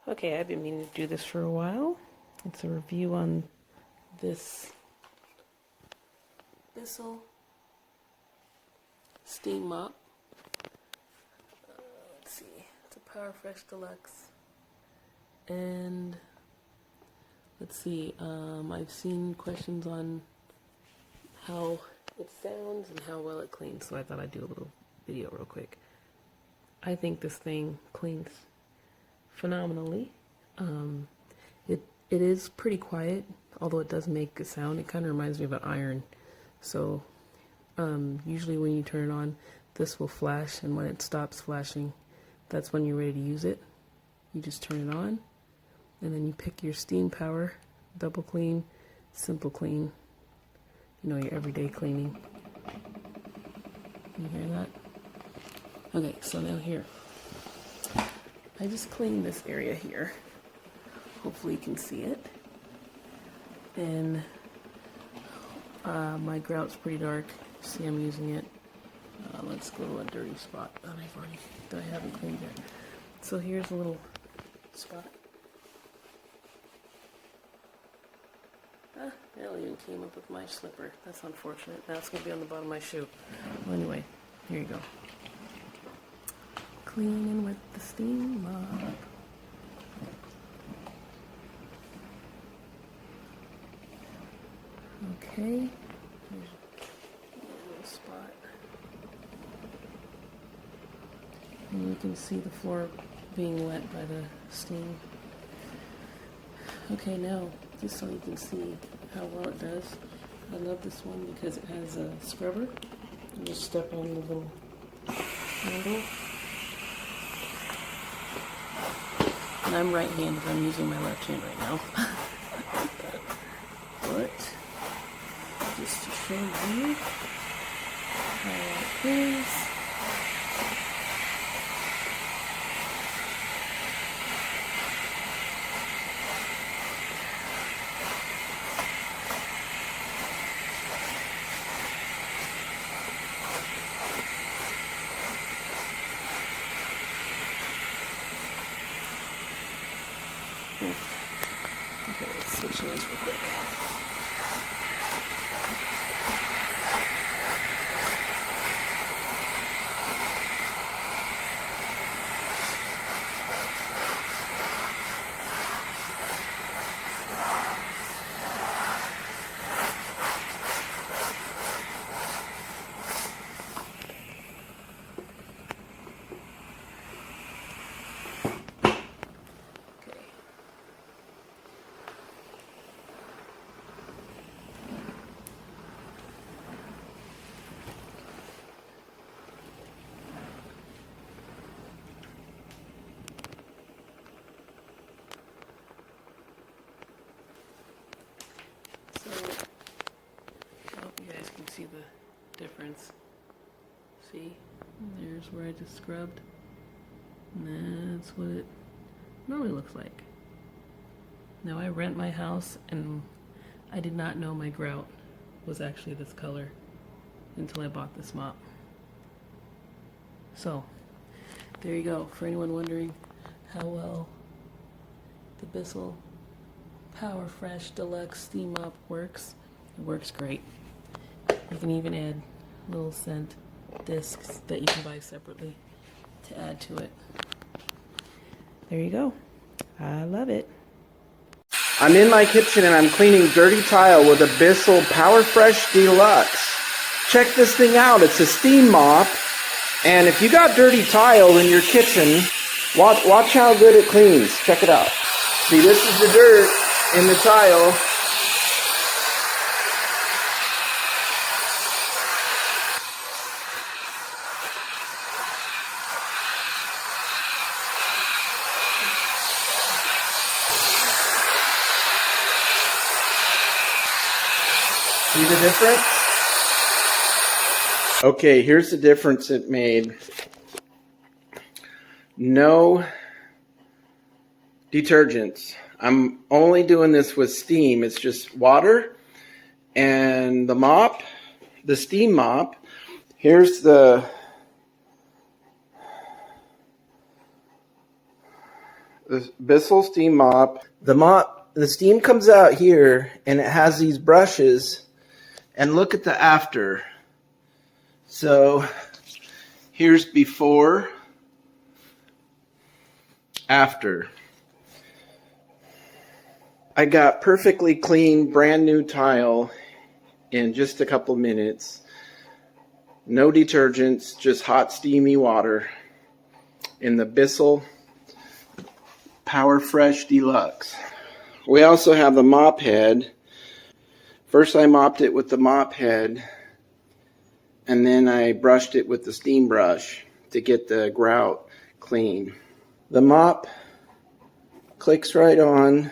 Okay, I've been meaning to do this for a while. It's a review on this Bissell steam mop. Let's see, it's a Powerfresh Deluxe. And let's see, I've seen questions on how it sounds and how well it cleans, so I thought I'd do a little video real quick. I think this thing cleans phenomenally. It is pretty quiet, although it does make a sound. It kind of reminds me of an iron. So usually when you turn it on, this will flash, and when it stops flashing, that's when you're ready to use it. You just turn it on, and then you pick your steam power, double clean, simple clean, you know, your everyday cleaning. You hear that? Okay, so now here, I just cleaned this area here. Hopefully you can see it. And my grout's pretty dark. See, I'm using it. Let's go to a dirty spot that I haven't cleaned yet. So here's a little spot. It even came up with my slipper. That's unfortunate. Now it's gonna be on the bottom of my shoe. Well, anyway, here you go. Cleaning with the steam mop. Okay, here's a little spot. And you can see the floor being wet by the steam. Okay, now, just so you can see how well it does, I love this one because it has a scrubber. You just step on the little handle. And I'm right-handed, I'm using my left hand right now. But just to show you how it is. Okay, let's switch hands real quick. So, I hope you guys can see the difference. See? There's where I just scrubbed. And that's what it normally looks like. Now I rent my house, and I did not know my grout was actually this color until I bought this mop. So, there you go. For anyone wondering how well the Bissell Powerfresh Deluxe Steam Mop works, it works great. You can even add little scent discs that you can buy separately to add to it. There you go. I love it. I'm in my kitchen and I'm cleaning dirty tile with a Bissell Powerfresh Deluxe. Check this thing out. It's a steam mop. And if you got dirty tile in your kitchen, watch how good it cleans. Check it out. See, this is the dirt in the tile. See the difference? Okay, here's the difference it made. No detergents. I'm only doing this with steam. It's just water and the mop, the steam mop. Here's the The Bissell steam mop. The steam comes out here, and it has these brushes. And look at the after. So here's before, after. I got perfectly clean, brand new tile in just a couple minutes. No detergents, just hot, steamy water in the Bissell Powerfresh Deluxe. We also have the mop head. First I mopped it with the mop head, and then I brushed it with the steam brush to get the grout clean. The mop clicks right on.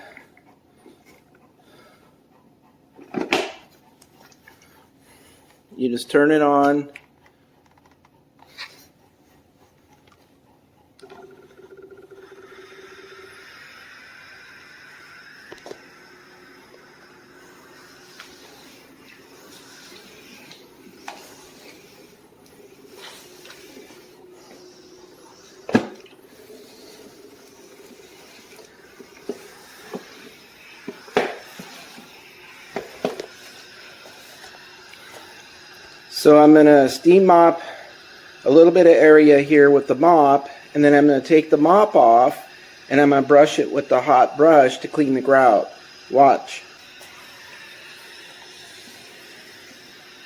You just turn it on. So I'm going to steam mop a little bit of area here with the mop, and then I'm going to take the mop off, and I'm going to brush it with the hot brush to clean the grout. Watch.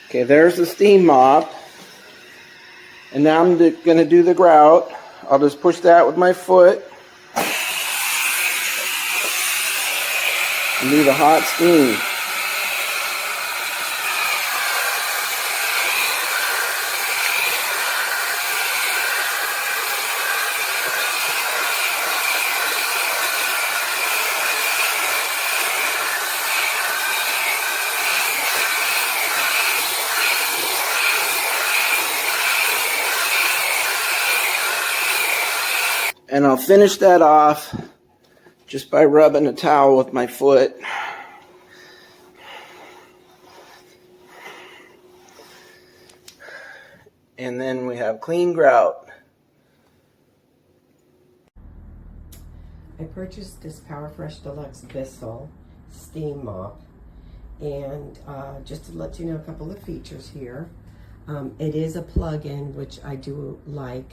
Okay, there's the steam mop. And now I'm going to do the grout. I'll just push that with my foot and do the hot steam. And I'll finish that off just by rubbing a towel with my foot. And then we have clean grout. I purchased this Powerfresh Deluxe Bissell steam mop, and just to let you know a couple of features here. It is a plug-in, which I do like.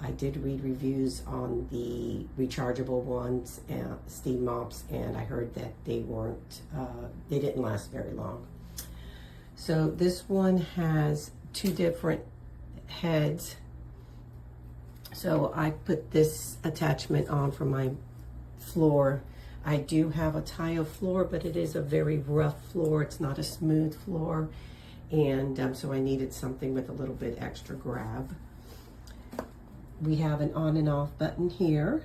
I did read reviews on the rechargeable ones, steam mops, and I heard that they didn't last very long. So this one has two different heads. So I put this attachment on for my floor. I do have a tile floor, but it is a very rough floor. It's not a smooth floor, and so I needed something with a little bit extra grab. We have an on and off button here.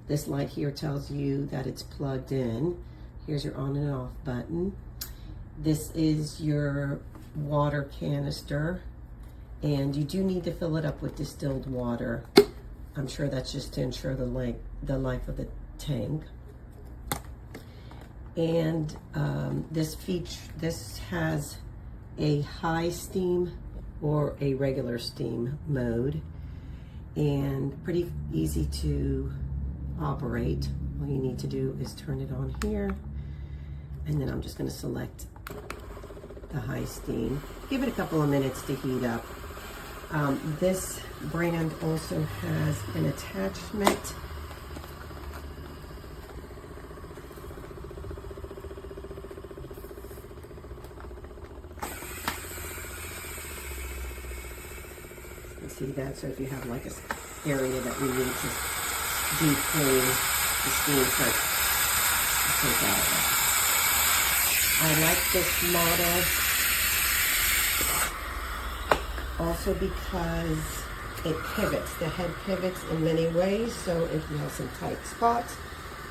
This light here tells you that it's plugged in. Here's your on and off button. This is your water canister, and you do need to fill it up with distilled water. I'm sure that's just to ensure the life of the tank. And this has a high steam or a regular steam mode, and pretty easy to operate. All you need to do is turn it on here, and then I'm just going to select the high steam. Give it a couple of minutes to heat up. This brand also has an attachment see that, so if you have like a area that you need to deep clean, the steam starts to take out. I like this model also because it pivots. The head pivots in many ways, so if you have some tight spots,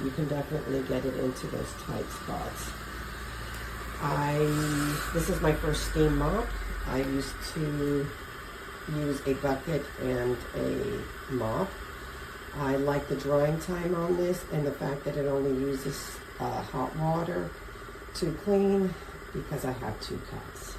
you can definitely get it into those tight spots. This is my first steam mop. I used to use a bucket and a mop. I like the drying time on this and the fact that it only uses hot water to clean because I have 2 cats.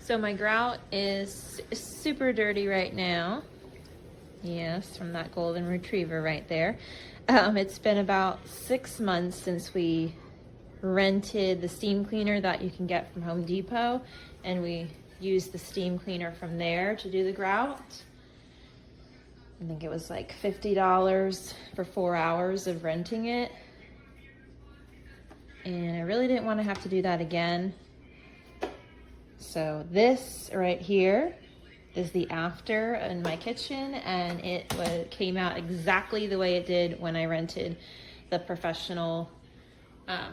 So my grout is super dirty right now. Yes, from that golden retriever right there. It's been about 6 months since we rented the steam cleaner that you can get from Home Depot, and we used the steam cleaner from there to do the grout. I think it was like $50 for 4 hours of renting it. And I really didn't want to have to do that again. So this right here is the after in my kitchen, and it came out exactly the way it did when I rented the professional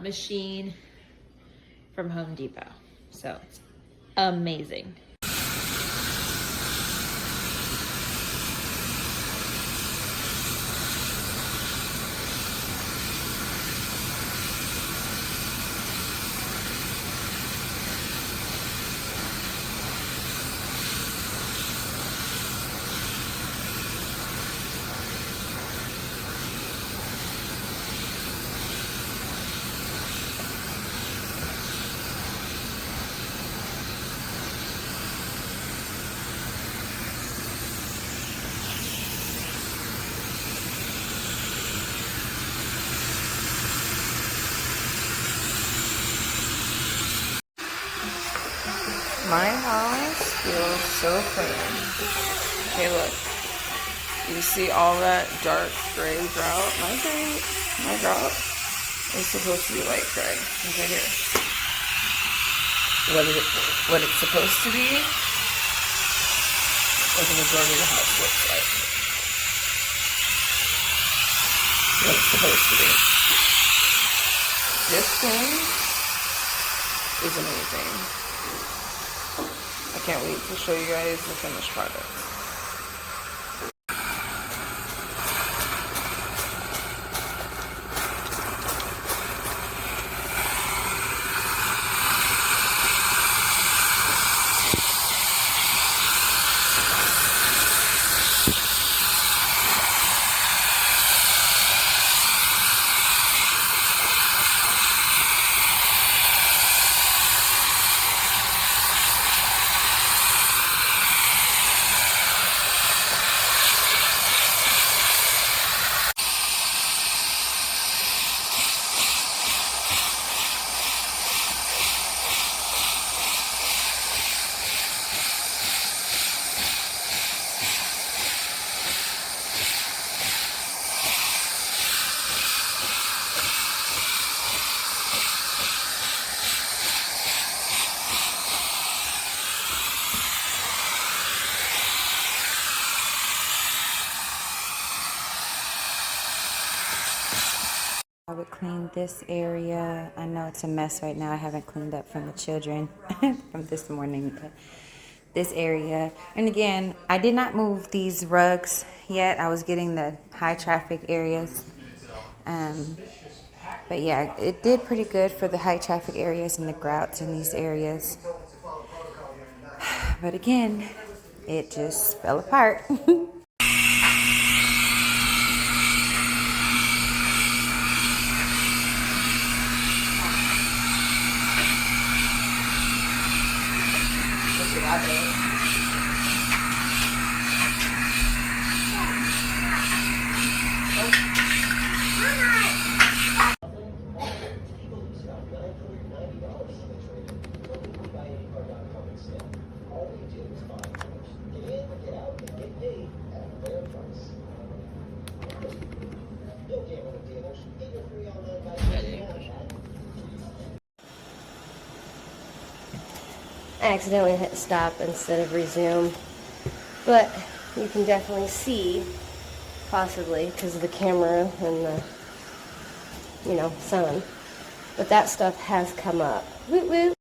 machine from Home Depot. So it's amazing. My house feels so clean. Okay, look. You see all that dark gray grout? My grout is supposed to be light gray. Look right here. What it's supposed to be, what the majority of the house looks like. What it's supposed to be. This thing is amazing. I can't wait to show you guys the finished product. I would clean this area. I know it's a mess right now. I haven't cleaned up from the children from this morning. But this area. And again, I did not move these rugs yet. I was getting the high traffic areas. But yeah, it did pretty good for the high traffic areas and the grouts in these areas. But again, it just fell apart. I accidentally hit stop instead of resume, but you can definitely see, possibly because of the camera and the, sun, but that stuff has come up. Woot woot.